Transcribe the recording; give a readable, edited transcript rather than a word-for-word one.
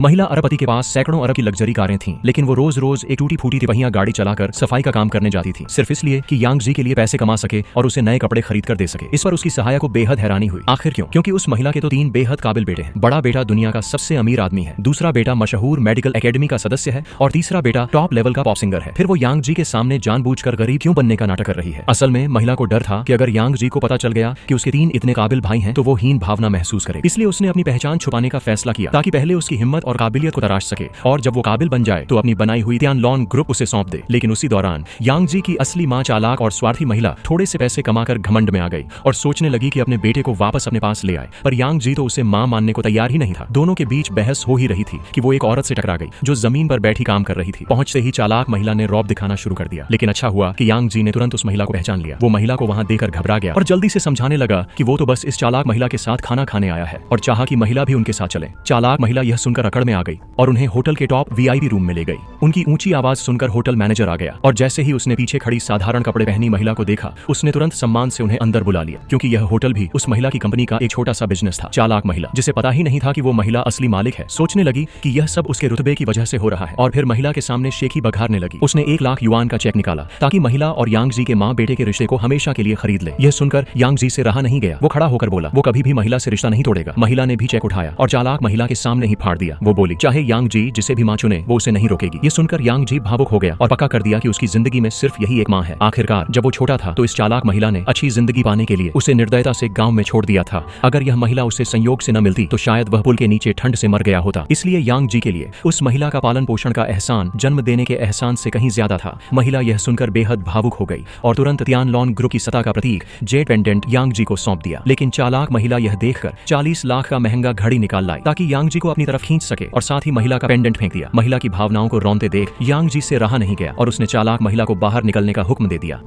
महिला अरबपति के पास सैकड़ों अरब की लग्जरी कारें थीं, लेकिन वो रोज रोज एक टूटी फूटी तिपहियां गाड़ी चलाकर सफाई का काम करने जाती थी, सिर्फ इसलिए कि यांग जी के लिए पैसे कमा सके और उसे नए कपड़े खरीद कर दे सके। इस पर उसकी सहाया को बेहद हैरानी हुई। आखिर क्यों? क्योंकि उस महिला के तो 3 बेहद काबिल बेटे हैं। बड़ा बेटा दुनिया का सबसे अमीर आदमी है, दूसरा बेटा मशहूर मेडिकल एकेडमी का सदस्य है और तीसरा बेटा टॉप लेवल का पॉप सिंगर है। फिर वो यांग जी के सामने जानबूझकर गरीब क्यों बनने का नाटक कर रही है? असल में महिला को डर था कि अगर यांग जी को पता चल गया कि उसके 3 इतने काबिल भाई हैं तो वो हीन भावना महसूस करे। इसलिए उसने अपनी पहचान छुपाने का फैसला किया ताकि पहले उसकी हिम्मत और काबिलियत को तराश सके और जब वो काबिल बन जाए तो अपनी बनाई हुई तियानलॉन ग्रुप उसे सौंप दे। लेकिन उसी दौरान यांग जी की असली मां चालाक और स्वार्थी महिला थोड़े से पैसे कमाकर घमंड में आ गई और सोचने लगी कि अपने बेटे को वापस अपने पास ले आए। पर यांग जी तो उसे मां मानने को तैयार ही नहीं था। दोनों के बीच बहस हो ही रही थी कि वो एक औरत से टकरा गई जो जमीन पर बैठी काम कर रही थी। पहुंचते ही चालाक महिला ने रौब दिखाना शुरू कर दिया, लेकिन अच्छा हुआ कि यांग जी ने तुरंत उस महिला को पहचान लिया। वो महिला को वहां देखकर घबरा गया और जल्दी से समझाने लगा कि वो तो बस इस चालाक महिला के साथ खाना खाने आया है और चाहा कि महिला भी उनके साथ चले। चालाक महिला यह सुनकर अकड़ में आ गई और उन्हें होटल के टॉप वीआईपी रूम में ले गई। उनकी ऊंची आवाज सुनकर होटल मैनेजर आ गया और जैसे ही उसने पीछे खड़ी साधारण कपड़े पहनी महिला को देखा, उसने तुरंत सम्मान से उन्हें अंदर बुला लिया, क्योंकि यह होटल भी उस महिला की कंपनी का एक छोटा सा बिजनेस था। चालाक महिला, जिसे पता ही नहीं था कि वो महिला असली मालिक है, सोचने लगी कि यह सब उसके रुतबे की वजह से हो रहा है और फिर महिला के सामने शेखी बघारने लगी। उसने 1 लाख युआन का चेक निकाला ताकि महिला और यांग जी के माँ बेटे के रिश्ते को हमेशा के लिए खरीद ले। यह सुनकर यांग जी से रहा नहीं गया। वो खड़ा होकर बोला वो कभी भी महिला से रिश्ता नहीं तोड़ेगा। महिला ने भी चेक उठाया और चालाक महिला के सामने ही फाड़ दिया। वो बोली चाहे यांग जी जिसे भी मां चुने वो उसे नहीं रोकेगी। ये सुनकर यांग जी भावुक हो गया और पक्का कर दिया कि उसकी जिंदगी में सिर्फ यही एक मां है। आखिरकार जब वो छोटा था तो इस चालाक महिला ने अच्छी जिंदगी पाने के लिए उसे निर्दयता से गांव में छोड़ दिया था। अगर यह महिला उसे संयोग से न मिलती तो शायद वह पुल के नीचे ठंड से मर गया होता। इसलिए यांग जी के लिए उस महिला का पालन पोषण का एहसान जन्म देने के एहसान से कहीं ज्यादा था। महिला यह सुनकर बेहद भावुक हो गई और तुरंत तियानलॉन ग्रुप की सत्ता का प्रतीक जेड पेंडेंट यांग जी को सौंप दिया। लेकिन चालाक महिला यह देखकर 40 लाख का महंगा घड़ी निकाल लाई ताकि यांग जी को अपनी तरफ खींच सके और साथ ही महिला का पेंडेंट फेंक दिया। महिला की भावनाओं को रौंदते देख यांग जी से रहा नहीं गया और उसने चालाक महिला को बाहर निकलने का हुक्म दे दिया।